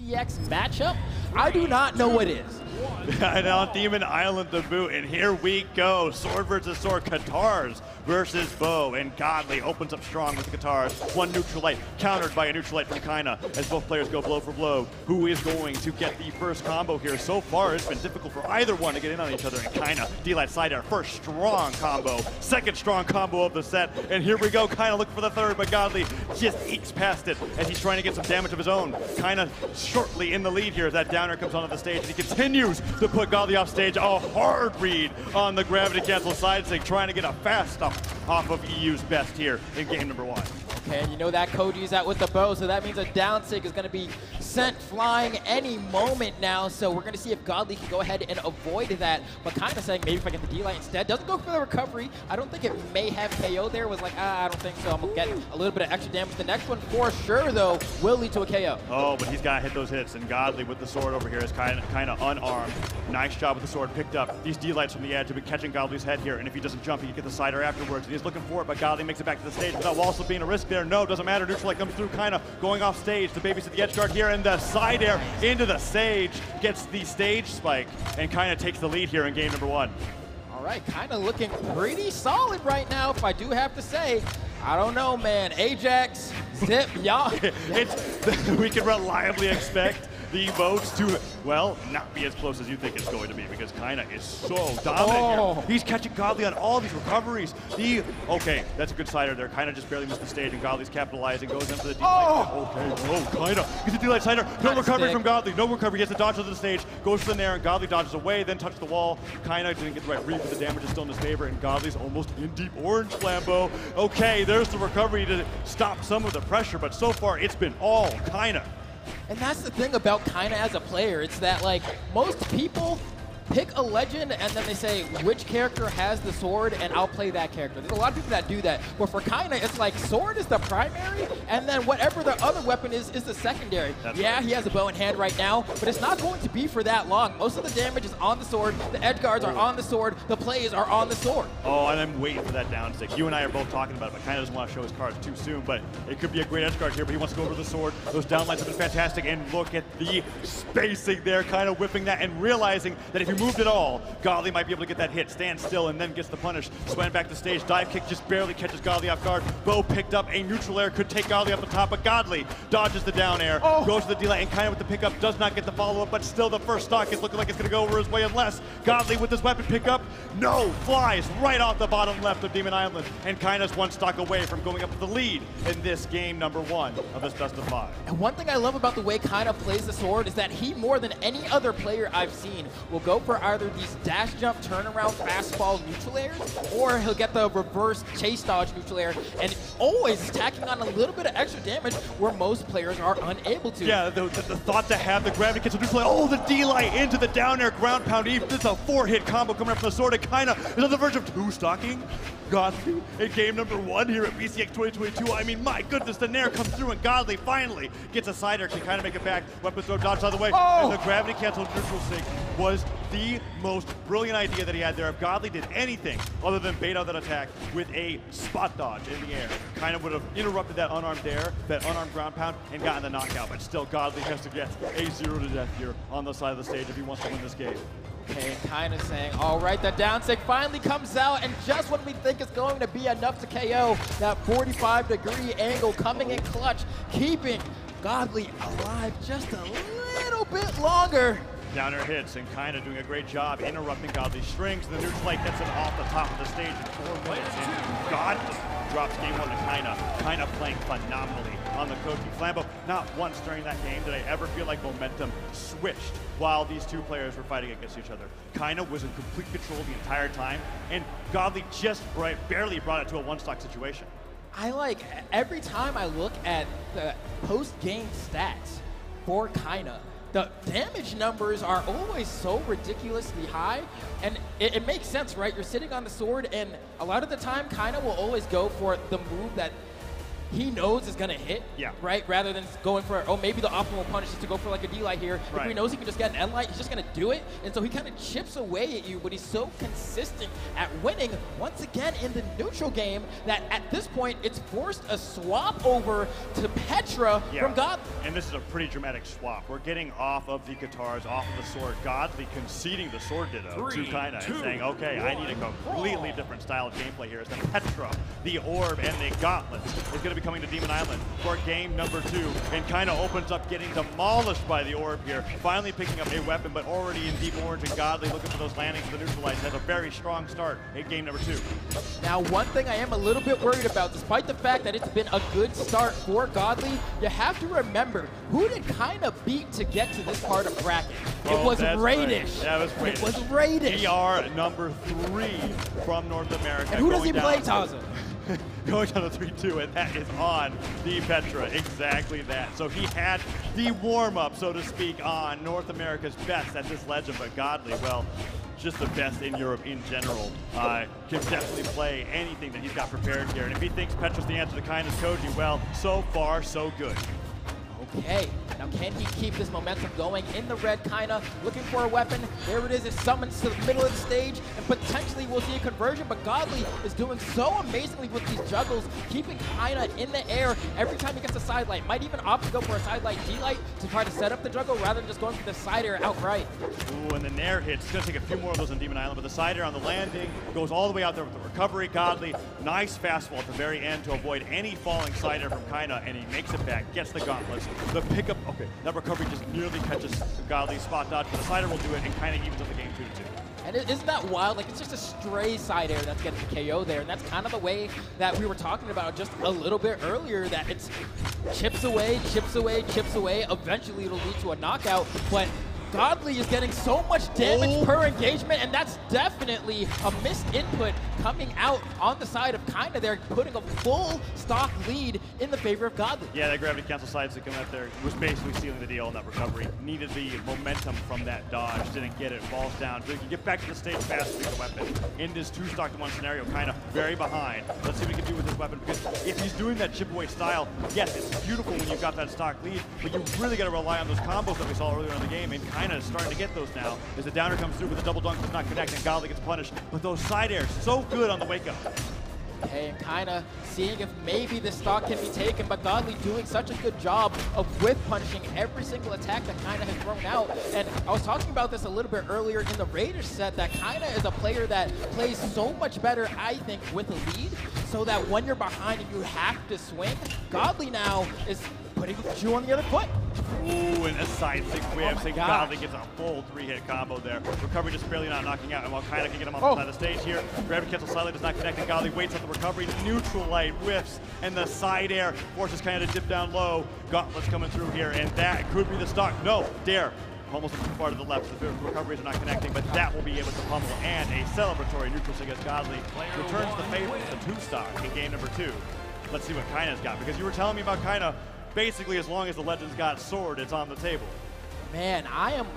BCX matchup? I do not know what is. And on Demon Island to boot, and here we go. Sword versus sword, Katars versus Bow, and Godly opens up strong with the Katars. One neutral light, countered by a neutral light from Kyna, as both players go blow for blow. Who is going to get the first combo here? So far, it's been difficult for either one to get in on each other, and Kyna, D-Light side air, first strong combo, second strong combo of the set, and here we go. Kyna looking for the third, but Godly just ekes past it as he's trying to get some damage of his own. Kyna shortly in the lead here as that downer comes onto the stage, and he continues to put Godly off stage. A hard read on the gravity cancel side stick, trying to get a fast stop off of EU's best here in game number 1. Okay, and you know that Koji's out with the bow, so that means a down sig is going to be sent flying any moment now. So we're going to see if Godly can go ahead and avoid that. But kind of saying maybe if I get the D-Light instead. Doesn't go for the recovery. I don't think it may have KO there. Was like, I don't think so. I'm going to get a little bit of extra damage. The next one for sure, though, will lead to a KO. Oh, but he's got to hit those hits. And Godly with the sword over here is kind of unarmed. Nice job with the sword picked up. These D-Lights from the edge have been catching Godly's head here. And if he doesn't jump, he can get the cider afterwards. And he's looking for it, but Godly makes it back to the stage without also being a risk there. No, doesn't matter. Neutral light comes through, Kyna going off stage. The baby's at the edge guard here, and the side air into the stage gets the stage spike, and Kyna takes the lead here in game number 1. All right, Kyna looking pretty solid right now, if I do have to say. I don't know, man. Ajax, Zip, y'all. We can reliably expect the votes to, well, not be as close as you think it's going to be, because Kyna is so dominant here. He's catching Godly on all these recoveries. Okay, that's a good cider there. Kyna just barely missed the stage, and Godly's capitalizing, goes in for the D-Light. Kyna gets the D-Light cider. No recovery from Godly. No recovery. He has to dodge to the stage, goes to the nair, and Godly dodges away, then touches the wall. Kyna didn't get the right read, but the damage is still in his favor, and Godly's almost in deep orange flambeau. Okay, there's the recovery to stop some of the pressure, but so far it's been all Kyna. And that's the thing about Kyna as a player. It's that, like, most people pick a legend and then they say, which character has the sword, and I'll play that character. There's a lot of people that do that. But for Kyna, it's like sword is the primary, and then whatever the other weapon is the secondary. Yeah, he has a bow in hand right now, but it's not going to be for that long. Most of the damage is on the sword, the edge guards are on the sword, the plays are on the sword. Oh, and I'm waiting for that down stick. You and I are both talking about it, but Kyna doesn't want to show his cards too soon, but it could be a great edge guard here, but he wants to go over the sword. Those down lines have been fantastic, and look at the spacing there, Kyna whipping that and realizing that if he moved at all, Godly might be able to get that hit, stand still, and then gets the punish. Swan back to stage, dive kick just barely catches Godly off guard. Bow picked up a neutral air, could take Godly off the top, but Godly dodges the down air, goes to the D-Light, and Kyna with the pickup does not get the follow-up, but still the first stock is looking like it's going to go over his way, unless Godly with his weapon pickup, no, flies right off the bottom left of Demon Island, and Kyna's one stock away from going up to the lead in this game number 1 of this best of 5. And one thing I love about the way Kyna plays the sword is that he, more than any other player I've seen, will go for either these dash jump, turnaround, fastball, neutral airs, or he'll get the reverse chase dodge neutral air, and always tacking on a little bit of extra damage where most players are unable to. Yeah, the thought to have the gravity cancel neutral air, the D-Light into the down air ground pound, even it's a 4-hit combo coming up from the sword, and Kyna is on the verge of 2 stocking Godly in game number 1 here at BCX 2022. I mean, my goodness, the nair comes through, and Godly finally gets a cider, can kind of make it back. Weapon throw dodge out of the way, and the gravity cancel neutral sync was the most brilliant idea that he had there. If Godly did anything other than bait out that attack with a spot dodge in the air, kind of would have interrupted that unarmed air, that unarmed ground pound, and gotten the knockout. But still, Godly has to get a 0 to death here on the side of the stage if he wants to win this game. Okay, kind of saying, all right, the down stick finally comes out, and just when we think it's going to be enough to KO, that 45-degree angle coming in clutch, keeping Godly alive just a little bit longer. Downer hits, and Kyna doing a great job interrupting Godly's strings. The neutral light gets him off the top of the stage in 4 minutes, and Godly drops game 1 to Kyna. Kyna playing phenomenally on the Koji Flambeau. Not once during that game did I ever feel like momentum switched while these two players were fighting against each other. Kyna was in complete control the entire time, and Godly just barely brought it to a one-stock situation. Every time I look at the post-game stats for Kyna, the damage numbers are always so ridiculously high, and it makes sense, right? You're sitting on the sword, and a lot of the time, Kyna will always go for the move that he knows is going to hit, Yeah. right? Rather than going for, oh, maybe the optimal punish is to go for like a D-Light here. If he knows he can just get an N-Light, he's just going to do it. And so he kind of chips away at you, but he's so consistent at winning, once again, in the neutral game, that at this point, it's forced a swap over to Petra from Godly. And this is a pretty dramatic swap. We're getting off of the guitars, off of the sword. Godly conceding the sword ditto to Kyna and saying, okay, I need a completely different style of gameplay here. As the Petra, the Orb, and the Gauntlet is going to be coming to Demon Island for game number 2. And Kyna opens up getting demolished by the Orb here, finally picking up a weapon, but already in deep orange, and Godly looking for those landings. The neutralize has a very strong start in game number 2. Now, one thing I am a little bit worried about, despite the fact that it's been a good start for Godly, you have to remember, who did Kyna beat to get to this part of bracket? It was Radish. That was Radish. It was Radish. PR number 3 from North America. And who does he play, Taza? Going down to 3-2, and that is on the Petra. Exactly that. So he had the warm-up, so to speak, on North America's best at this Legend, but Godly, well, just the best in Europe in general. Can definitely play anything that he's got prepared here. And if he thinks Petra's the answer to Kyna's Koji, well, so far, so good. Okay, now can he keep this momentum going in the red? Kyna looking for a weapon. There it is. It summons to the middle of the stage, and potentially we'll see a conversion, but Godly is doing so amazingly with these juggles, keeping Kyna in the air every time he gets a side light. Might even opt to go for a side light D-Light to try to set up the juggle rather than just going for the side air outright. Ooh, and the Nair hits. It's going to take a few more of those on Demon Island, but the side air on the landing goes all the way out there with the recovery. Godly, nice fastball at the very end to avoid any falling side air from Kyna, and he makes it back, gets the gauntlets. The pickup, okay, that recovery just nearly catches Godly's spot dodge, but the side air will do it, and Kyna evens up the game 2-2. And isn't that wild? Like, it's just a stray side air that's getting the KO there, and that's kind of the way that we were talking about just a little bit earlier, that it's chips away, chips away, chips away. Eventually, it'll lead to a knockout, but Godly is getting so much damage per engagement, and that's definitely a missed input coming out on the side of Kyna there, putting a full stock lead in the favor of Godly. Yeah, that gravity cancel side stick coming out there was basically sealing the deal in that recovery. Needed the momentum from that dodge, didn't get it, falls down. So he can get back to the stage fast with the weapon. In this 2-stock-to-1 scenario, Kyna very behind. Let's see what he can do with this weapon, because if he's doing that chip away style, yes, it's beautiful when you've got that stock lead, but you really got to rely on those combos that we saw earlier in the game, and Kyna is starting to get those now. As the downer comes through with the double dunk, does not connect, and Godly gets punished. But those side airs, so good on the wake up. Okay, and Kyna seeing if maybe this stock can be taken, but Godly doing such a good job of whiff punishing every single attack that Kyna has thrown out. And I was talking about this a little bit earlier in the Raiders set, that Kyna is a player that plays so much better, I think, with a lead, so that when you're behind and you have to swing, Godly now is putting the shoe on the other foot. Ooh, and a side stick whip. Oh, Godly gets a full 3-hit combo there. Recovery just barely not knocking out, and while Kyna can get him on the side of the stage here, gravity cancel slightly does not connect, and Godly waits on the recovery. Neutral light whiffs, and the side air forces Kyna to dip down low. Gauntlets coming through here, and that could be the stock. No, Dare. Almost too far to the left. The recoveries are not connecting, but that will be able to pummel. And a celebratory neutral against Godly returns the favor to the 2-stock in game number 2. Let's see what Kyna's got, because you were telling me about Kyna. Basically, as long as the Legend's got sword, it's on the table. Man, I am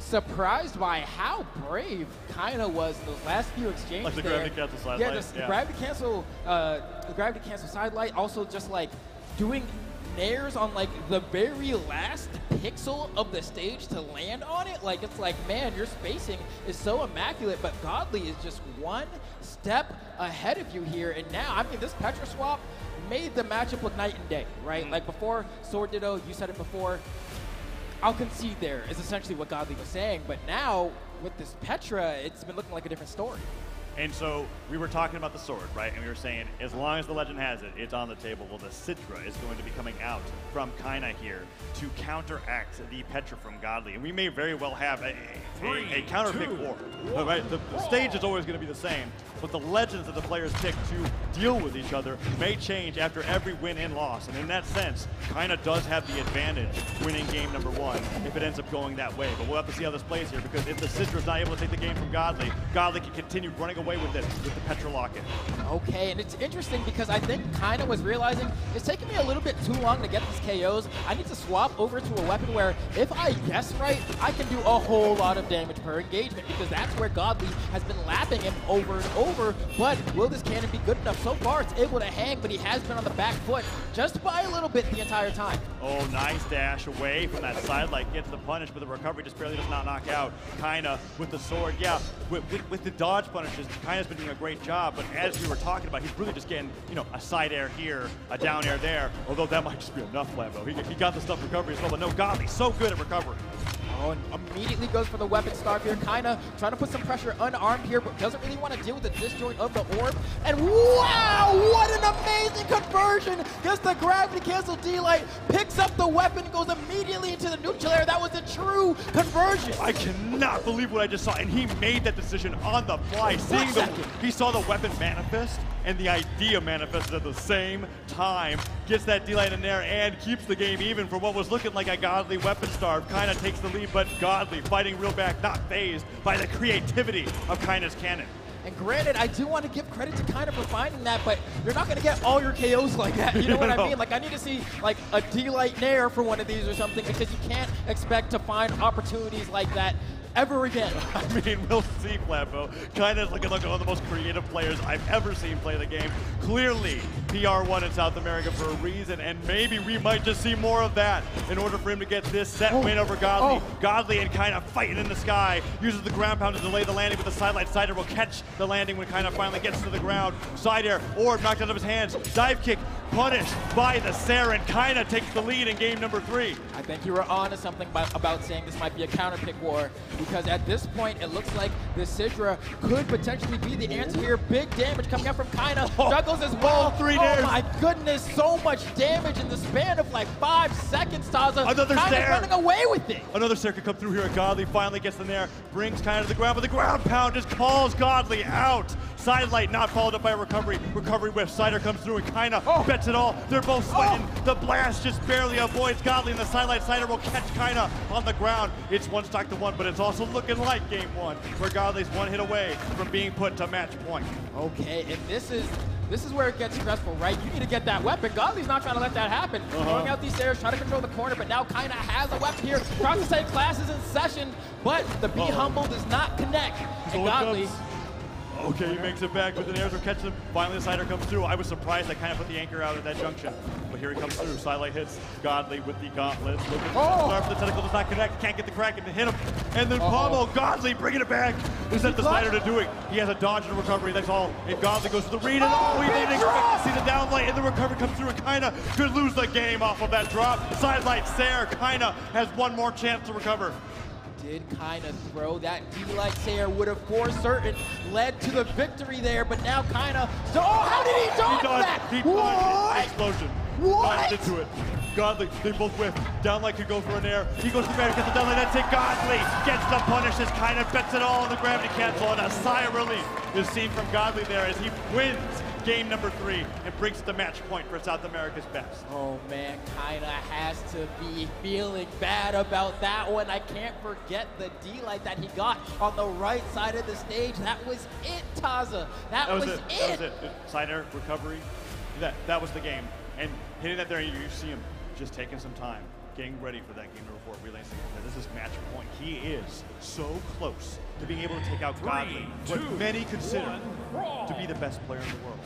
surprised by how brave Kyna was in those last few exchanges. Like the gravity cancel side light. Yeah, the gravity cancel side light. Also, just like doing nairs on like the very last pixel of the stage to land on it. Like, it's like, man, your spacing is so immaculate, but Godly is just one step ahead of you here. And now, I mean, this Petra swap made the matchup look night and day, right? Like before, Sword Ditto, you said it before, I'll concede there, is essentially what Godly was saying. But now, with this Petra, it's been looking like a different story. And so we were talking about the sword, right? And we were saying, as long as the Legend has it, it's on the table. Well, the Citra is going to be coming out from Kyna here to counteract the Petra from Godly. And we may very well have a counter pick war, right? The stage is always going to be the same, but the Legends that the players pick to deal with each other may change after every win and loss. And in that sense, Kyna does have the advantage winning game number 1 if it ends up going that way. But we'll have to see how this plays here, because if the Citra is not able to take the game from Godly, Godly can continue running away away with it with the Petra Locket. Okay, and it's interesting because I think Kyna was realizing it's taking me a little bit too long to get these KOs. I need to swap over to a weapon where if I guess right, I can do a whole lot of damage per engagement, because that's where Godly has been lapping him over and over. But will this cannon be good enough? So far, it's able to hang, but he has been on the back foot just by a little bit the entire time. Oh, nice dash away from that side light, gets the punish, but the recovery just barely does not knock out. Kyna with the sword, yeah, with the dodge punishes, Kyna's been doing a great job, but as we were talking about, he's really just getting, you know, a side air here, a down air there, although that might just be enough, Lambo. He got the stuff recovery as well, but no, Godly, so good at recovery. Oh, and immediately goes for the weapon starve here. Kyna trying to put some pressure unarmed here, but doesn't really want to deal with the disjoint of the orb. And wow, what an amazing conversion! Gets the gravity cancel D-Light, picks up the weapon, goes immediately into the neutral air. That was a true conversion. I cannot believe what I just saw, and he made that decision on the fly. He saw the weapon manifest, and the idea manifested at the same time. Gets that D-Light in there and keeps the game even for what was looking like a Godly weapon starve. Kyna takes the lead, but Godly fighting real back, not phased by the creativity of Kyna's cannon. And granted, I do want to give credit to Kyna for finding that, but you're not going to get all your KOs like that. You know what I mean? Like, I need to see like a D-Light Nair for one of these or something, because you can't expect to find opportunities like that ever again. I mean, we'll see, Flambo. Kyna's looking like one of the most creative players I've ever seen play the game. Clearly, PR1 in South America for a reason, and maybe we might just see more of that in order for him to get this set win over Godly. Godly and Kyna fighting in the sky, uses the ground pound to delay the landing with the sidelight. Side air will catch the landing when Kyna finally gets to the ground. Side air, orb knocked out of his hands. Dive kick, punished by the Saren. Kyna takes the lead in game number 3. I think you were on to something about saying this might be a counter pick war, because at this point, it looks like the Sidra could potentially be the answer here. Big damage coming up from Kyna. Juggles as well. Oh my goodness, so much damage in the span of like 5 seconds, Taza. Another Kyna's running away with it. Another Sare could come through here. Godly finally gets in there, brings Kyna to the ground, but the ground pound just calls Godly out. Sidelight not followed up by a recovery. Recovery whiff. Sider comes through and Kyna bets it all. They're both sweating. The blast just barely avoids Godly, and the sidelight. Sider will catch Kyna on the ground. It's 1 stock to 1, but it's also looking like game 1, where Godly's 1 hit away from being put to match point. Okay, and this is where it gets stressful, right? You need to get that weapon. Godly's not trying to let that happen. Throwing out these stairs, trying to control the corner, but now Kyna has a weapon here. Cross the same classes in session, but the Be Humble does not connect. And Godly... Okay, he makes it back, but the airs will catch him. Finally, the Sider comes through. I was surprised I kind of put the anchor out at that junction. But here he comes through. Sidelight hits Godly with the gauntlets. Looking for the tentacle, does not connect. Can't get the crack and hit him. And then Pommel, Godly bringing it back. He sent the Sider to do it. He has a dodge and a recovery, that's all. And Godly goes for the read, and we didn't expect to see the downlight, and the recovery comes through, and Kyna could lose the game off of that drop. Sidelight Sare. Kyna has 1 more chance to recover. Did Kyna throw that D-Light Sayer, would have for certain led to the victory there, but now Kyna, so how did he dodge that? He dodged the explosion. What? Dodged into it. Godly, they both whiff. Downlight could go for an air. He goes to the back, gets the downlight, that's it. Godly gets the punish as Kyna bets it all on the gravity cancel, and a sigh of relief is seen from Godly there as he wins game number 3 and brings the match point for South America's best. Oh man, Kyna has to be feeling bad about that one. I can't forget the D-Light that he got on the right side of the stage. That was it, Taza. That was it. That was it. Side air, recovery. That was the game. And hitting that there, you see him just taking some time, getting ready for that game number 4, realizing that this is match point. He is so close to being able to take out Godly, what many consider to be the best player in the world.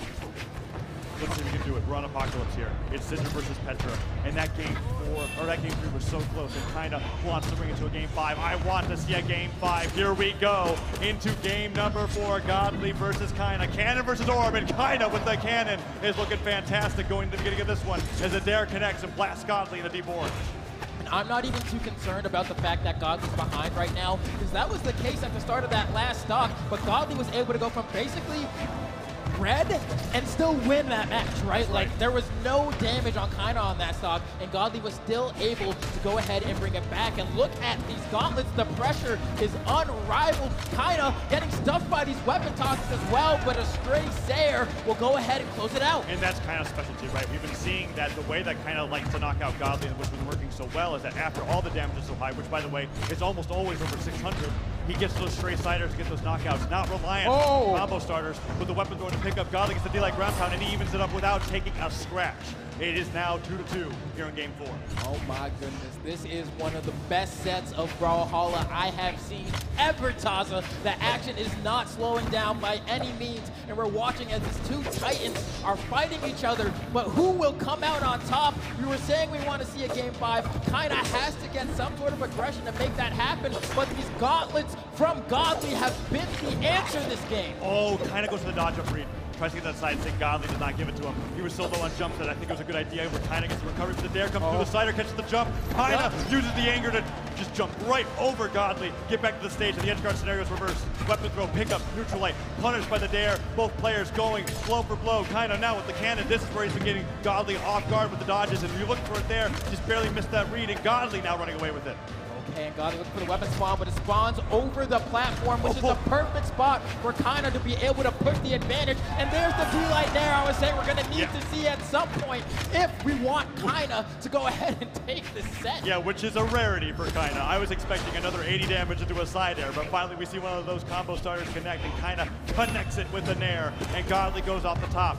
Let's see if we can do it. We're on Apocalypse here. It's Sidra versus Petra, and that game 3 was so close, and Kyna wants to bring it to a game 5. I want to see a game 5. Here we go into game number 4. Godly versus Kyna. Cannon versus Orb, and Kyna with the cannon is looking fantastic going to the beginning of this one as Adair connects and blasts Godly in the deep orange. And I'm not even too concerned about the fact that Godly's behind right now, because that was the case at the start of that last stock, but Godly was able to go from basically red and still win that match, right? Like, there was no damage on Kyna on that stock, and Godly was still able to go ahead and bring it back. And look at these gauntlets. The pressure is unrivaled. Kyna getting stuffed by these weapon tosses as well, but a stray Sayer will go ahead and close it out. And that's Kyna's specialty, right? We've been seeing that the way that Kyna likes to knock out Godly, and which has been working so well, is that after all the damage is so high, which, by the way, is almost always over 600, He gets those stray sliders, gets those knockouts, not reliant Oh. on combo starters, with the weapon throw to pick up. Godly gets the D-like ground pound, and he evens it up without taking a scratch. It is now 2-2 here in game 4. Oh my goodness, this is one of the best sets of Brawlhalla I have seen ever, Taza. The action is not slowing down by any means, and we're watching as these two titans are fighting each other, but who will come out on top? We were saying we want to see a game 5. Kyna has to get some sort of aggression to make that happen, but these gauntlets from Godly have been the answer this game. Oh, Kyna goes for the dodge up read. Tries to get that side stick. Godly does not give it to him. He was so low on jumps that I think it was a good idea where Kyna gets the recovery for the dare, comes through the slider, catches the jump. Kyna uses the anger to just jump right over Godly, get back to the stage, and the edge guard scenario is reversed. Weapon throw, pick up, neutral light, punished by the dare. Both players going blow for blow. Kyna now with the cannon. This is where he's been getting Godly off guard with the dodges, and you're looking for it there. Just barely missed that read, and Godly now running away with it. Okay, and Godly looking for the weapon spawn, but it spawns over the platform, which is the perfect spot for Kyna to be able to push the advantage. And there's the D-Light there. I was saying we're going to need to see at some point if we want Kyna to go ahead and take this set. Yeah, which is a rarity for Kyna. I was expecting another 80 damage into a side air, but finally we see one of those combo starters connect, and Kyna connects it with a nair, and Godly goes off the top.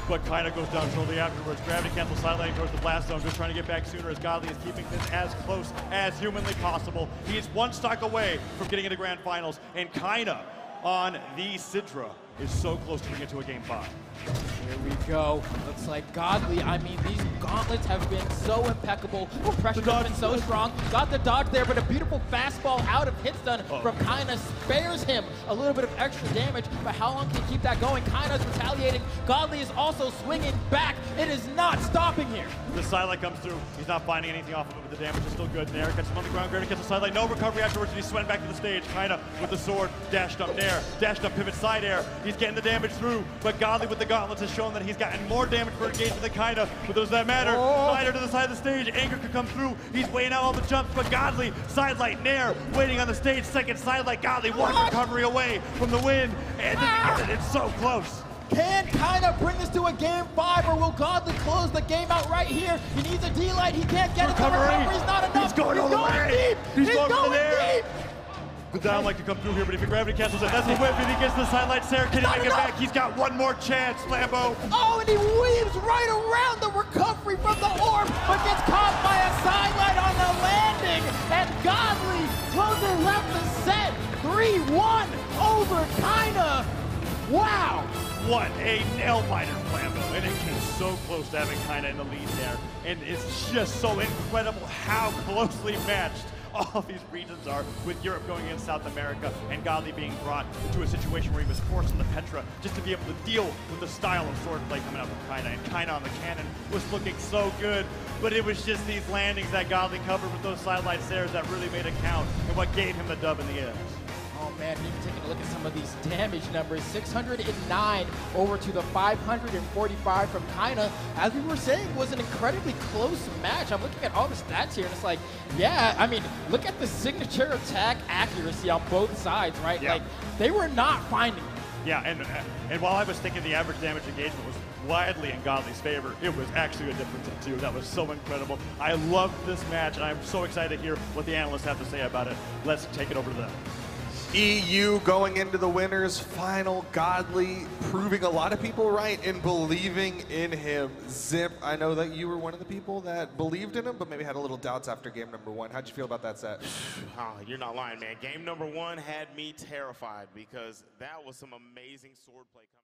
But Kyna goes down shortly afterwards. Gravity cancel sideline towards the blast zone, just trying to get back sooner as Godly is keeping this as close as humanly possible. He is one stock away from getting into grand finals, and Kyna on the Sidra is so close to bringing it to a game 5. Here we go. Looks like Godly, I mean, these gauntlets have been so impeccable. The pressure has been so strong. Got the dodge there, but a beautiful fastball out of hit stun from Kyna spares him a little bit of extra damage. But how long can he keep that going? Kyna's retaliating. Godly is also swinging back. It is not stopping here. The sidelight comes through. He's not finding anything off of it, but the damage is still good. Nair catches him on the ground. Gravity catches the sidelight. No recovery afterwards, and he's sweating back to the stage. Kyna with the sword, dashed up Nair, dashed up pivot side air. He's getting the damage through, but Godly with the gauntlets has shown that he's gotten more damage per engagement than Kyna, but those that matter. Slider to the side of the stage, anger could come through. He's weighing out all the jumps, but Godly, sidelight, Nair, waiting on the stage, second sidelight, Godly, one recovery away from the win, and it's so close. Can Kyna bring this to a game 5, or will Godly close the game out right here? He needs a D-Light, he can't get it, the recovery's not enough. He's going all the way. Deep. He's going deep. The down like to come through here, but if he gravity cancels it, that's the whip, and he gets the sidelight. Sarah, can he make it back? He's got one more chance, Lambo. Oh, and he weaves right around the recovery from the orb, but gets caught by a sidelight on the landing, and Godly closes out the set. 3-1 over Kyna. Wow. What a nail-biter, Lambo, and it is so close to having Kyna in the lead there, and it's just so incredible how closely matched all these regions are, with Europe going against South America and Godly being brought into a situation where he was forced on the Petra just to be able to deal with the style of swordplay coming out from Kyna. And Kyna on the cannon was looking so good, but it was just these landings that Godly covered with those sidelight stairs that really made it count and what gave him the dub in the end. Oh man, even taking a look at some of these damage numbers, 609 over to the 545 from Kyna. As we were saying, was an incredibly close match. I'm looking at all the stats here, and it's like, yeah, I mean, look at the signature attack accuracy on both sides, right? Yeah. Like, they were not finding it. Yeah, and while I was thinking the average damage engagement was widely in Godly's favor, it was actually a difference of 2. That was so incredible. I loved this match, and I'm so excited to hear what the analysts have to say about it. Let's take it over to them. EU going into the winners final. Godly proving a lot of people right and believing in him. Zip, I know that you were one of the people that believed in him, but maybe had a little doubts after game number 1. How'd you feel about that set? You're not lying, man. Game number 1 had me terrified because that was some amazing swordplay coming.